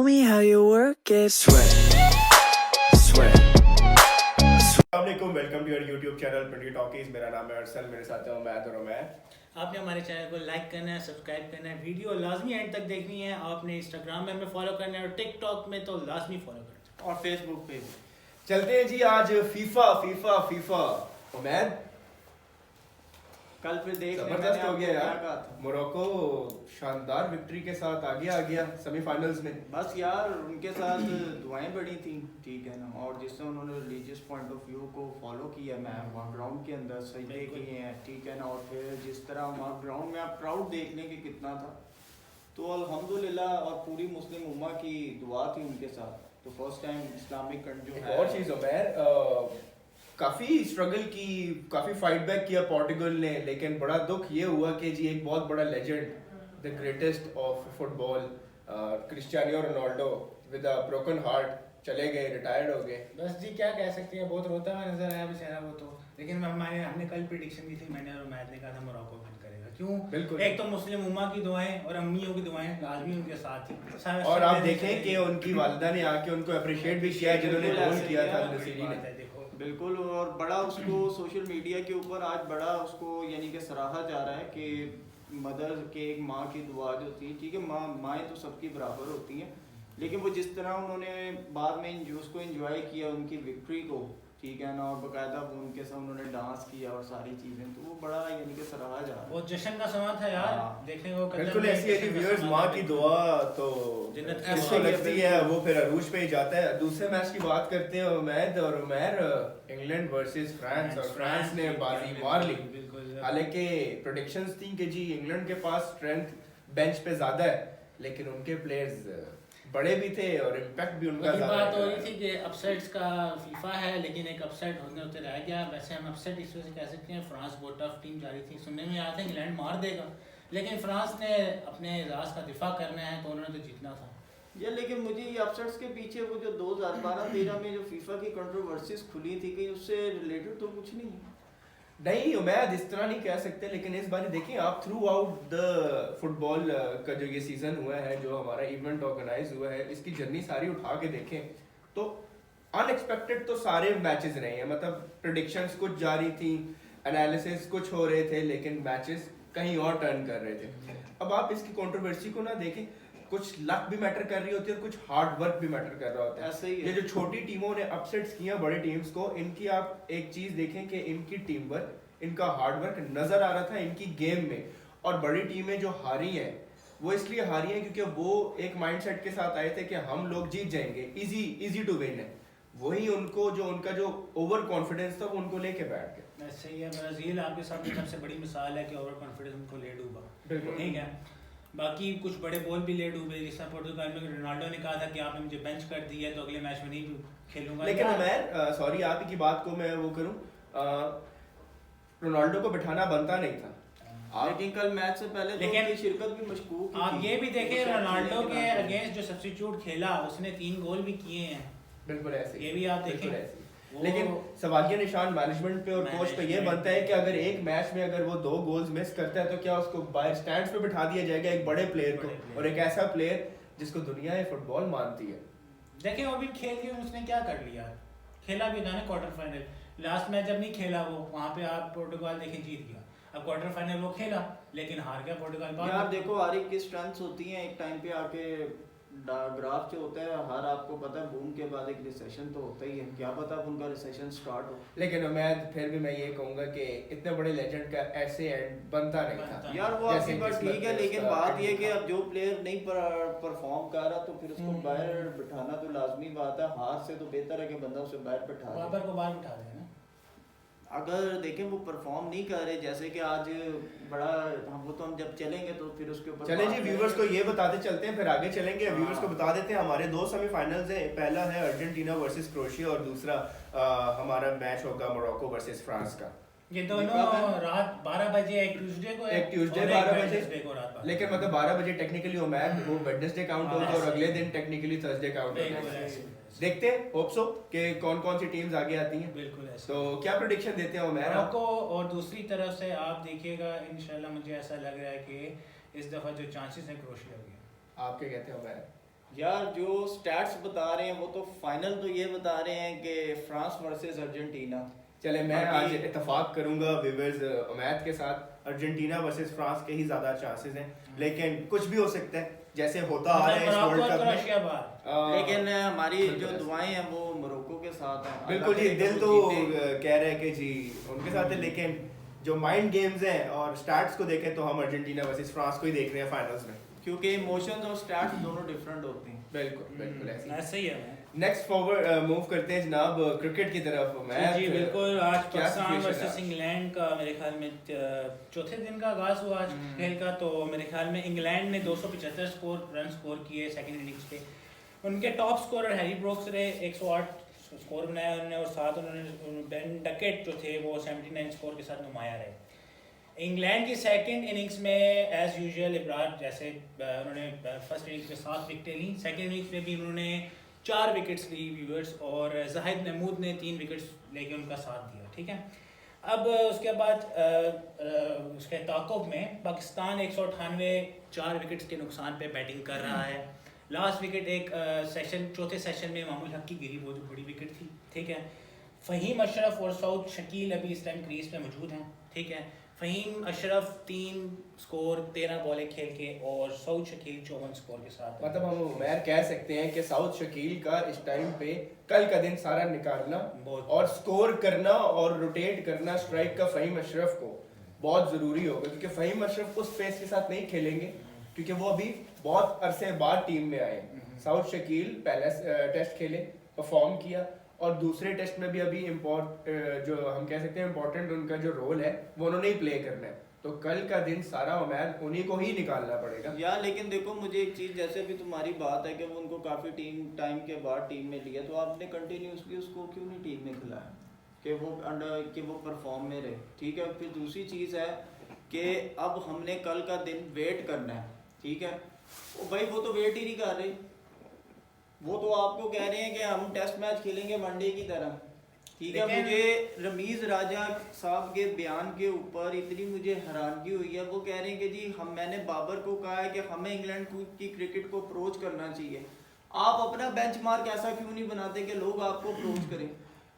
me how you work it. Sweat. अस्सलामुअलैकुम, welcome to your YouTube channel Pretty Talkies. मेरा नाम है अरसल, मेरे साथ हैं उमैद और उमैद। आपने हमारे चैनल को लाइक करना है, सब्सक्राइब करना है, वीडियो लाजमी एंड तक देखनी है। आपने इंस्टाग्राम में हमें फॉलो करना है और टिकटॉक में तो लाजमी फॉलो करना है और फेसबुक पे भी। चलते हैं जी, आज फीफा उमैद कल फिर देख जबरदस्त हो गया यार। मोरक्को शानदार विक्ट्री के साथ आ गया सेमीफाइनल्स में। बस यार उनके साथ दुआएं बड़ी थी, ठीक है ना। और जिससे उन्होंने रिलीजियस पॉइंट ऑफ व्यू को फॉलो किया, मैं वहाँ ग्राउंड के अंदर सजदे किए हैं, ठीक है ना। और फिर जिस तरह वहाँ ग्राउंड में आप प्राउड देख लें कि कितना था, तो अल्हम्दुलिल्लाह। और पूरी मुस्लिम उम्मा की दुआ थी उनके साथ। तो फर्स्ट टाइम इस्लामिक कंट्री जो है। और चीज़ उमैद, काफ़ी स्ट्रगल की, काफ़ी फाइट बैक किया पोर्टुगल ने, लेकिन बड़ा दुख ये हुआ कि जी एक बहुत बड़ा legend, the greatest of football, Cristiano Ronaldo with a broken heart चले गए, रिटायर्ड हो गए। है। बस जी क्या कह सकते हैं, बहुत रोता हुआ नजर आया बेचारा वो तो। लेकिन हमने कल प्रिडिक्शन की थी, मैंने और मैच ने कहा था मोरक्को विन करेगा। क्यों? बिल्कुल। एक तो मुस्लिम उम्मा की दुआएं और अम्मियों की दुआएं लाजमी उनके साथ थी। और आप देखें कि उनकी वालिदा ने आके उनको अप्रिशिएट भी किया जिन्होंने गोल किया था नसीरी ने। देखो बिल्कुल। और बड़ा उसको सोशल मीडिया के ऊपर आज बड़ा उसको यानी कि सराहा जा रहा है कि मदर के एक माँ की दुआ जो थी, ठीक है, माएँ तो सबकी बराबर होती हैं, लेकिन वो जिस तरह उन्होंने बाद में उसको एंजॉय किया उनकी विक्ट्री को, ठीक है ना। और बाकायदा वो उनके साथ उन्होंने डांस किया और सारी चीज़ें, तो वो बड़ा यानी कि सराहा जा रहा है। बहुत जश्न का समय था यार। हाँ। देखने को बिल्कुल ऐसी है व्यूअर्स, माँ की दुआ तो जन्नत की जिसको दुआ। लगती है वो फिर अरूज पे ही जाता है। दूसरे मैच की बात करते हैं उमैद और उमैर, इंग्लैंड वर्सेस फ्रांस, और फ्रांस ने बाजी मार ली। हालांकि प्रेडिक्शंस थी कि जी इंग्लैंड के पास स्ट्रेंथ बेंच पे ज्यादा है, लेकिन उनके प्लेयर्स बड़े भी थे और इम्पैक्ट भी उनका ज्यादा बात हो रही थी कि अपसेट्स का फीफा है, लेकिन एक अपसेट होते रह गया। वैसे हम अपसेट इस वजह से कह सकते हैं, फ्रांस बहुत टफ टीम जा रही थी, सुनने में आया था इंग्लैंड मार देगा, लेकिन फ्रांस ने अपने राज का दिफा करना है तो उन्होंने तो जीतना था। ये लेकिन मुझे ये अपसेट्स के पीछे वो जो 2012-13 में जो फीफा की कंट्रोवर्सीज खुली थी कि उससे रिलेटेड तो कुछ नहीं है। नहीं उमैद इस तरह नहीं कह सकते, लेकिन इस बार देखिए आप थ्रू आउट द फुटबॉल का जो ये सीजन हुआ है, जो हमारा इवेंट ऑर्गेनाइज हुआ है, इसकी जर्नी सारी उठा के देखें तो अनएक्सपेक्टेड तो सारे मैचेस रहे हैं। मतलब प्रेडिक्शंस कुछ जारी थी, एनालिसिस कुछ हो रहे थे, लेकिन मैचेस कहीं और टर्न कर रहे थे। अब आप इसकी कंट्रोवर्सी को ना देखें, कुछ लक भी मैटर कर रही होती है और कुछ हार्ड वर्क भी मैटर कर रहा होता है। ऐसे ही है। ये जो छोटी टीमों ने अपसेट्स किया बड़ी टीम्स को, इनकी आप एक चीज देखें कि इनकी टीम वर्क, इनका हार्ड वर्क नजर आ रहा था इनकी गेम में। और बड़ी टीमें जो हारी हैं वो इसलिए हारी हैं क्योंकि वो एक माइंडसेट के साथ आए थे कि हम लोग जीत जाएंगे, इजी टू विन है। वही उनको जो उनका जो ओवर कॉन्फिडेंस था वो उनको लेके बैठ गए। ऐसे ही है, ब्राजील आपके सामने सबसे बड़ी मिसाल है कि ओवर कॉन्फिडेंस उनको ले डूबा। बिल्कुल। ठीक है, बाकी कुछ बड़े बॉल भी ले डूबे। जिस तरह पुर्तगाल में रोनाल्डो ने कहा था कि आपने मुझे बेंच कर दिया है तो अगले मैच में नहीं खेलूंगा। लेकिन मैं सॉरी आप ही की बात को मैं वो करूं, रोनाल्डो को बिठाना बनता नहीं था। लेकिन कल मैच से पहले तो उनकी शिरकत भी मशकूक आप ये भी देखें, रोनाल्डो के अगेंस्ट जो सब्स्टिट्यूट खेला उसने 3 गोल भी किए हैं। बिल्कुल ऐसे, ये भी आप देखें। लेकिन सवालिया निशान मैनेजमेंट पे और कोच पे ये बनता है कि अगर एक मैच में अगर वो 2 गोल्स मिस करता है तो क्या उसको बाहर स्टैंड्स पे बिठा दिया जाएगा, एक बड़े प्लेयर को, और एक ऐसा प्लेयर जिसको दुनिया फुटबॉल मानती है। देखें वो भी खेल के उसने क्या कर लिया, खेला भी था ना क्वार्टर फाइनल। लास्ट मैच जब नहीं खेला वो, वहाँ पे आप पुर्तगाल देखें जीत गया। अब क्वार्टर फाइनल वो खेला लेकिन हार गया पुर्तगाल। यार देखो हर एक की स्ट्रेंथ्स होती हैं, एक टाइम पे आके ग्राफ जो होता है हर, आपको पता है बूम के बाद एक रिसेशन तो होता ही है, क्या पता अब उनका रिसेशन स्टार्ट हो। लेकिन मैं फिर भी मैं ये कहूंगा कि इतने बड़े लेजेंड का ऐसे एंड बनता नहीं था। यार वो आपकी बात ठीक है, लेकिन बात ये कि अब जो प्लेयर नहीं परफॉर्म कर रहा तो फिर उसको बाहर बिठाना तो लाजमी बात है। हार से तो बेहतर है कि बंदा उसे बाहर बिठा दे। बाबर को बाहर बिठा देना। अगर देखें वो परफॉर्म नहीं कर रहे, जैसे कि आज बड़ा वो तो हम जब चलेंगे तो फिर उसके ऊपर चलें जी, व्यूवर्स को ये बताते चलते हैं फिर आगे चलेंगे। व्यूवर्स को बता देते हैं हमारे 2 सेमीफाइनल्स हैं। पहला है अर्जेंटीना वर्सेस क्रोएशिया और दूसरा हमारा मैच होगा मोरक्को वर्सेस फ्रांस का। ये दोनों रात 12 बजे, एक ट्यूसडे को, एक ट्यूसडे 12 बजे, लेकिन मतलब 12 बजे टेक्निकली वो मैच वो वेडनेसडे काउंट होगा और अगले दिन टेक्निकली थर्सडे काउंट होगा। देखते हैं होप सो कि कौन कौन सी टीम्स आगे आती हैं। बिल्कुल ऐसे। तो क्या प्रेडिक्शन देते हो मैं मोरक्को, और दूसरी तरफ से आप देखिएगा इंशाल्लाह मुझे ऐसा लग रहा है कि इस दफ़ा जो चांसेस हैं क्रोएशिया के। आप क्या कहते हो मैं? यार जो स्टैट्स बता रहे हैं वो तो फाइनल तो ये बता रहे हैं कि फ्रांस वर्सेस अर्जेंटीना। चले मैं आज बाकी- इतफाक करूंगा विवर्स उमैद के साथ, अर्जेंटीना वर्सेस फ्रांस के ही ज्यादा चांसेस हैं, लेकिन कुछ भी हो सकता है जैसे होता आ रहा है इस वर्ल्ड कप में। क्रोएशिया बाहर। लेकिन हमारी जो बिल्कुल। दुआएं हैं वो मोरक्को के साथ हैं। बिल्कुल जी, अल्लाह दिल करे तो कि वो जीते। कह रहे हैं कि जी उनके साथ है, लेकिन जो माइंड गेम्स हैं और स्टैट्स को देखें तो हम अर्जेंटीना वर्सेस फ्रांस को ही देख रहे हैं फाइनल्स में। क्योंकि इमोशंस और स्टैट्स दोनों डिफरेंट होते हैं। बिल्कुल बिल्कुल ऐसे ऐसे ही है। नेक्स्ट फॉरवर्ड मूव करते हैं जनाब क्रिकेट की तरफ। मैं जी बिल्कुल, आज क्या पाकिस्तान situation वर्सेस है? इंग्लैंड का मेरे ख्याल में चौथे दिन का आगाज हुआ आज खेल का। तो मेरे ख्याल में इंग्लैंड ने 275 रन स्कोर किए सेकंड इनिंग्स पे। उनके टॉप स्कोरर हैरी ब्रोक्स रहे, 108 स्कोर बनाया उन्होंने, और साथ उन्होंने बेन डकेट जो थे वो 79 स्कोर के साथ नुमाया रहे। इंग्लैंड की सेकंड इनिंग्स में एज यूजुअल इब्रार जैसे उन्होंने फर्स्ट इनिंग्स में 7 विकेटें ली, सेकंड इनिंग्स में भी उन्होंने 4 विकेट्स ली व्यूअर्स, और जाहिद महमूद ने 3 विकेट्स लेके उनका साथ दिया। ठीक है, अब उसके बाद उसके ताक़ुब में पाकिस्तान 198 4 विकेट्स के नुकसान पे बैटिंग कर रहा है। लास्ट विकेट एक चौथे सेशन में मामूल हक की गिरी, बहुत बड़ी विकेट थी। ठीक है, फ़हीम अशरफ और सऊद शकील अभी इस टाइम क्रीज पे मौजूद हैं। ठीक है, फ़हीम अशरफ 3 स्कोर 13 बॉलें खेल के, और सऊद शकील 54 स्कोर के साथ। मतलब हम उमैर कह सकते हैं कि साउथ शकील का इस टाइम पे कल का दिन सारा निकालना बहुत। और स्कोर करना और रोटेट करना स्ट्राइक का फ़हीम अशरफ को बहुत ज़रूरी होगा, क्योंकि फ़हीम अशरफ उस पेस के साथ नहीं खेलेंगे क्योंकि वो अभी बहुत अरसे बाद टीम में आए। साउथ शकील पहले टेस्ट खेले, परफॉर्म किया, और दूसरे टेस्ट में भी अभी जो हम कह सकते हैं इम्पोर्टेंट उनका जो रोल है वो उन्होंने ही प्ले करना है। तो कल का दिन सारा उमैद उन्हीं को ही निकालना पड़ेगा। यार लेकिन देखो मुझे एक चीज़, जैसे भी तुम्हारी बात है कि वो उनको काफ़ी टाइम के बाद टीम में लिया, तो आपने कंटिन्यूसली उसको क्यों नहीं टीम में खिलाया कि वो परफॉर्म में रहे। ठीक है, फिर दूसरी चीज़ है कि अब हमने कल का दिन वेट करना है। ठीक है, भाई वो तो वेट ही नहीं कर रहे, वो तो आपको कह रहे हैं कि हम टेस्ट मैच खेलेंगे वनडे की तरह। ठीक है, मुझे रमीज़ राजा साहब के बयान के ऊपर इतनी मुझे हैरानगी हुई है। वो कह रहे हैं कि जी मैंने बाबर को कहा है कि हमें इंग्लैंड की क्रिकेट को अप्रोच करना चाहिए। आप अपना बेंचमार्क ऐसा क्यों नहीं बनाते कि लोग आपको अप्रोच करें।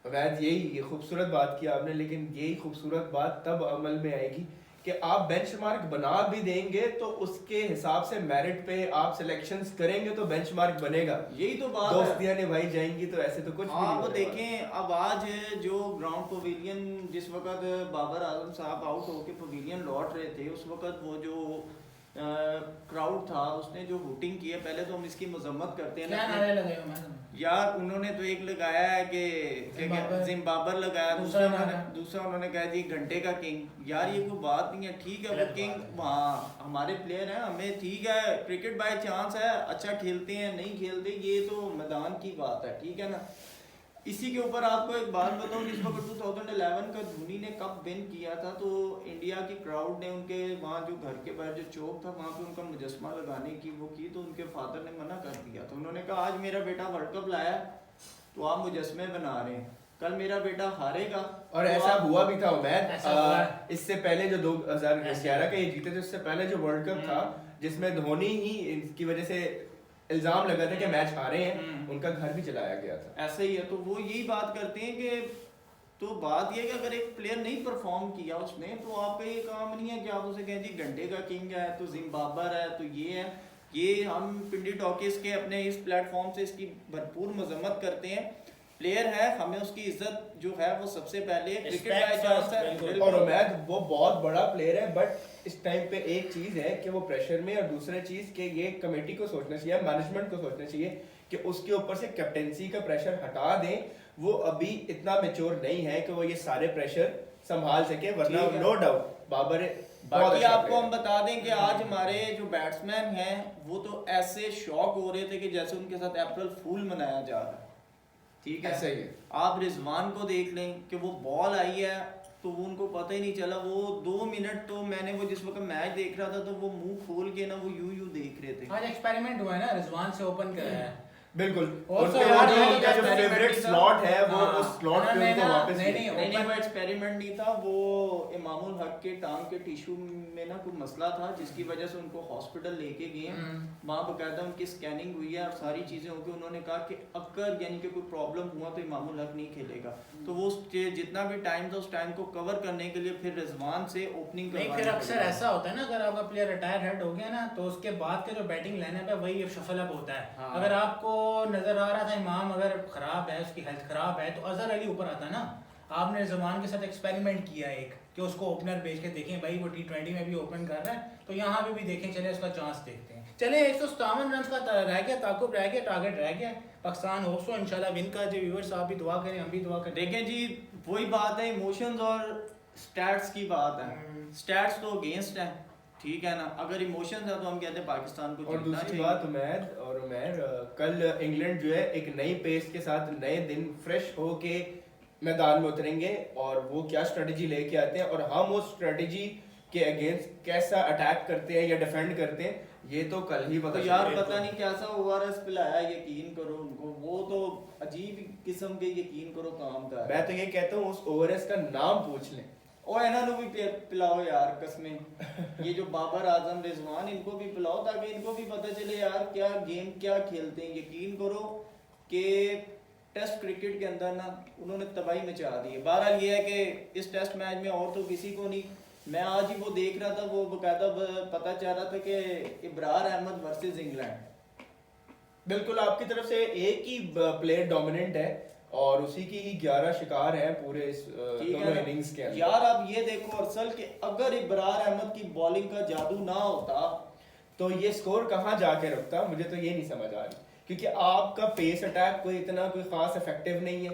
वैद यही खूबसूरत बात की आपने, लेकिन यही खूबसूरत बात तब अमल में आएगी कि आप बेंचमार्क बना भी देंगे तो उसके हिसाब से मेरिट पे आप सिलेक्शंस करेंगे तो बेंचमार्क बनेगा। यही तो बात है। दोस्तियां निभाई जाएंगी तो ऐसे तो कुछ भी नहीं आप होने वाला। देखें, अब आज जो ग्राउंड पवेलियन जिस वक्त बाबर आजम साहब आउट होके पवेलियन लौट रहे थे, उस वक्त वो जो क्राउड था उसने जो वोटिंग की है, पहले तो हम इसकी मजम्मत करते हैं क्या ना नारे लगे हुए हैं? यार। उन्होंने तो एक लगाया है कि जिम्बाब्वे लगाया, दूसरा उन्होंने कहा जी घंटे का किंग। यार ये कोई बात नहीं है। ठीक है, वो किंग वहाँ हमारे प्लेयर हैं, हमें ठीक है क्रिकेट बाय चांस है, अच्छा खेलते हैं नहीं खेलते ये तो मैदान की बात है। ठीक है ना, इसी के ऊपर आपको एक बात बताऊं, जिस वक्त 2011 का धोनी ने कप विन किया था तो इंडिया की क्राउड ने उनके वहाँ जो घर के बाहर जो चौक था वहाँ पे उनका मुजस्मा लगाने की वो की, तो उनके फादर ने मना कर दिया था। उन्होंने कहा आज मेरा बेटा वर्ल्ड कप लाया तो आप मुजस्मे बना रहे हैं, कल मेरा बेटा हारेगा। और तो ऐसा आप- हुआ भी था उमैद। ऐसा हुआ है। इससे पहले जो 2011 का ये जीते थे, उससे पहले जो वर्ल्ड कप था जिसमें धोनी ही इसकी वजह से इल्जाम लगा था कि मैच हारे हैं, उनका घर भी चलाया गया था। ऐसे ही है। तो वो यही बात करते हैं कि तो बात ये है कि अगर एक प्लेयर नहीं परफॉर्म किया उसने, तो आपका ये काम नहीं है कि आप उसे कहें जी घंटे का किंग है तो जिम्बाब्वे है तो ये है। ये हम पिंडी टॉकीज के अपने इस प्लेटफॉर्म से इसकी भरपूर मजम्मत करते हैं। प्लेयर है, हमें उसकी इज्जत जो है वो सबसे पहले क्रिकेट बाय चांस है। और उमैद वो बहुत बड़ा प्लेयर है, बट इस टाइम पे एक चीज है कि वो प्रेशर में, और दूसरी चीज कि ये कमेटी को सोचना चाहिए, मैनेजमेंट को सोचना चाहिए कि उसके ऊपर से कैप्टेंसी का प्रेशर हटा दें। वो अभी इतना मैच्योर नहीं है कि वो ये सारे प्रेशर संभाल सके, वरना नो डाउट बाबर बाकी आपको हम बता दें कि आज हमारे जो बैट्समैन हैं वो तो ऐसे शॉक हो रहे थे कि जैसे उनके साथ अप्रैल फूल मनाया जा रहा है। ठीक है, ऐसा ही है। आप रिजवान को देख लें कि वो बॉल आई है तो वो उनको पता ही नहीं चला। वो 2 मिनट तो मैंने वो जिस वक्त मैच देख रहा था तो वो मुंह खोल के ना वो यूं देख रहे थे। आज एक्सपेरिमेंट हुआ है ना, रिजवान से ओपन कराया है, बिल्कुल और उनके तो यार वो ये उनका जो experiment फेवरेट था। स्लॉट है वो हाँ, उस स्लॉट पे उन्होंने उनको ना- वापस नहीं, किया। नहीं, वो एक्सपेरिमेंट नहीं था, वो इमामुल हक के टांग के टिश्यू में ना कोई मसला था जिसकी वजह से उनको हॉस्पिटल लेके गए। वहाँ बकायदा उनकी स्कैनिंग हुई है, सारी चीज़ें होगी। उन्होंने कहा कि अगर यानी कि कोई प्रॉब्लम हुआ तो इमामुल हक नहीं खेलेगा। तो वो जितना भी टाइम था उस टाइम को कवर करने के लिए फिर रिजवान से ओपनिंग नहीं, फिर अक्सर ऐसा होता है ना, अगर आपका प्लेयर रिटायर हेड हो गया ना तो उसके बाद के जो बैटिंग लाइनअप है वही शफल अप होता है। हाँ। अगर आपको नजर आ रहा था इमाम अगर खराब है, उसकी हेल्थ खराब है, तो अजहर अली ऊपर आता ना। आपने जमान के साथ एक्सपेरिमेंट किया एक कि उसको ओपनर भेज के देखें भाई वो T20 में भी ओपन कर रहा है, तो यहाँ पे भी देखें, चले उसका चांस देखते हैं। चले 157 रन का रह गया, ताकुब रह गया, टारगेट रह गया। पाकिस्तान होप्स हो इंशाल्लाह विन का। जो व्यूअर्स आप भी दुआ करें, हम भी दुआ करें। देखें जी, वही बात है, इमोशंस और स्टैट्स की बात है। स्टैट्स तो अगेंस्ट है, ठीक है ना। अगर इमोशंस है तो हम कहते हैं पाकिस्तान को और जीतना दूसरी चाहिए। बात उमैर कल इंग्लैंड जो है एक नई पेस के साथ नए दिन फ्रेश होके मैदान में उतरेंगे और वो क्या स्ट्रेटजी लेके आते हैं और हम उस स्ट्रेटजी के अगेंस्ट कैसा अटैक करते हैं या डिफेंड करते हैं, ये तो कल ही पता तो यार चलेगा। पता नहीं कैसा ओआरएस पिलाया, यकीन करो उनको, वो तो अजीब किस्म के यकीन करो काम का है। मैं तो ये कहता हूँ उस ओवरएस का नाम पूछ लें। ओ इन्होंने भी पिलाओ यार कसमें। ये जो बाबर आजम रिजवान, इनको भी पिलाओ ताकि इनको भी पता चले यार क्या गेम क्या खेलते हैं। यकीन करो कि टेस्ट क्रिकेट के अंदर ना उन्होंने तबाही मचा दी है। बहरहाल ये है कि इस टेस्ट मैच में और तो किसी को नहीं, मैं आज ही वो देख रहा था, वो बकायदा पता चल रहा था कि इब्रार अहमद वर्सेस इंग्लैंड। बिल्कुल आपकी तरफ से एक ही प्लेयर डोमिनेंट है और उसी की ही 11 शिकार हैं पूरे इस दोनों इनिंग्स के अंदर। यार आप ये देखो अरसल कि अगर इब्रार अहमद की बॉलिंग का जादू ना होता तो ये स्कोर कहाँ जाके रुकता, मुझे तो ये नहीं समझ आ रही। क्योंकि आपका पेस अटैक कोई इतना कोई खास इफेक्टिव नहीं है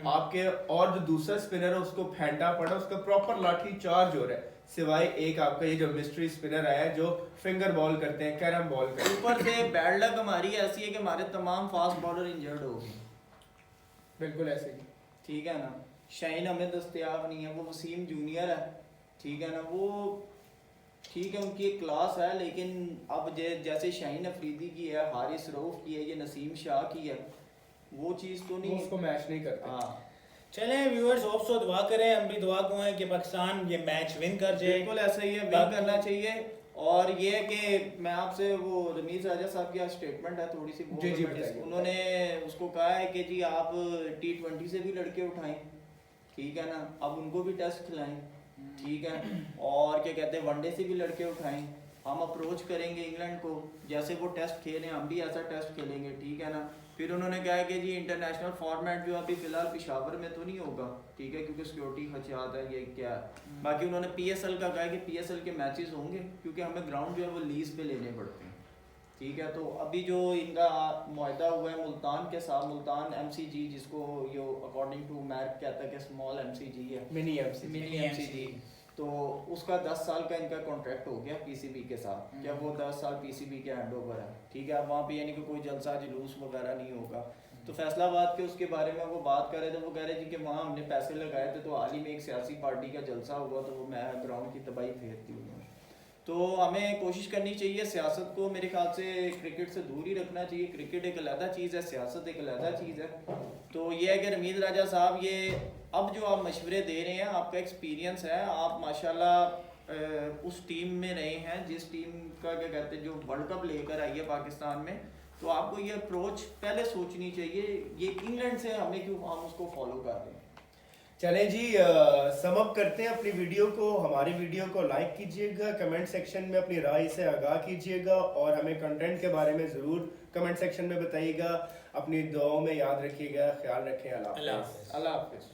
आपके, और जो दूसरा स्पिनर है उसको फेंटा पड़ा, उसका प्रॉपर लाठी चार्ज हो रहा है, सिवाय एक आपका ये जो मिस्ट्री स्पिनर आया है जो फिंगर बॉल करते हैं, कैरम बॉल करते हैं। ऊपर से बैड लक हमारी ऐसी है कि हमारे तमाम फास्ट बॉलर इंजर्ड हो गए। बिल्कुल ऐसे ही, ठीक है ना। शाहीन हमें दस्तयाब नहीं है, वो वसीम जूनियर है, ठीक है ना। वो ठीक है उनकी एक क्लास है, लेकिन अब जैसे शाहीन अफरीदी की है, हारिस रऊफ की है, ये नसीम शाह की है, वो चीज़ तो वो नहीं। उसको मैच नहीं करते। हाँ चलें व्यूअर्स, होप्स हो दुआ करें, हम भी दुआ को हैं कि पाकिस्तान ये मैच विन कर जाए। बिल्कुल ऐसा ही है, विन करना चाहिए। और ये है कि मैं आपसे वो रमीज राजा साहब की आज स्टेटमेंट है थोड़ी सी, वो जी, जी, मैं बताइए। उन्होंने उसको कहा है कि जी आप T20 से भी लड़के उठाएं, ठीक है ना, अब उनको भी टेस्ट खिलाएं, ठीक है, और क्या कहते हैं वनडे से भी लड़के उठाएं। हम अप्रोच करेंगे इंग्लैंड को, जैसे वो टेस्ट खेलें हम भी ऐसा टेस्ट खेलेंगे, ठीक है ना। फिर उन्होंने कहा कि जी इंटरनेशनल फॉर्मेट जो अभी फिलहाल पेशावर में तो नहीं होगा, ठीक है, क्योंकि सिक्योरिटी खदशात है, ये क्या है। बाकी उन्होंने PSL का कहा कि PSL के मैचेस होंगे, क्योंकि हमें ग्राउंड जो है वो लीज पे लेने पड़ते हैं, ठीक है। तो अभी जो इनका मुआहदा हुआ है मुल्तान के साथ, मुल्तान MCG, जिसको ये अकॉर्डिंग टू मैक कहता है कि स्मॉल MCG है, मिनी एमसी। मिनी MCG, तो उसका 10 साल का इनका कॉन्ट्रैक्ट हो गया PCB के साथ। क्या वो 10 साल PCB के हैंडओवर है, ठीक है। अब वहाँ पे यानी कि कोई जलसा जुलूस वगैरह नहीं होगा। तो फैसलाबाद के उसके बारे में वो बात कर रहे थे, वो कह रहे थे कि वहाँ हमने पैसे लगाए थे, तो हाल ही में एक सियासी पार्टी का जलसा हुआ, तो वो मैं ग्राउंड की तबाही फेर दी उन्होंने। तो हमें कोशिश करनी चाहिए, सियासत को मेरे ख्याल से क्रिकेट से दूर ही रखना चाहिए। क्रिकेट एक अलहदा चीज़ है, सियासत एक अलहदा चीज़ है। तो ये है कि रमीज राजा साहब, ये अब जो आप मशवरे दे रहे हैं, आपका एक्सपीरियंस है, आप माशाल्लाह उस टीम में रहे हैं जिस टीम का क्या कहते हैं जो वर्ल्ड कप लेकर आई है पाकिस्तान में, तो आपको ये अप्रोच पहले सोचनी चाहिए। ये इंग्लैंड से हमें क्यों हम उसको फॉलो कर रहे हैं। चलें जी, सम अप करते हैं अपनी वीडियो को। हमारी वीडियो को लाइक कीजिएगा, कमेंट सेक्शन में अपनी राय से आगाह कीजिएगा और हमें कंटेंट के बारे में ज़रूर कमेंट सेक्शन में बताइएगा। अपनी दुआओं में याद रखिएगा, ख्याल रखें। अल्लाह हाफ़िज़। अल्लाह हाफिज़।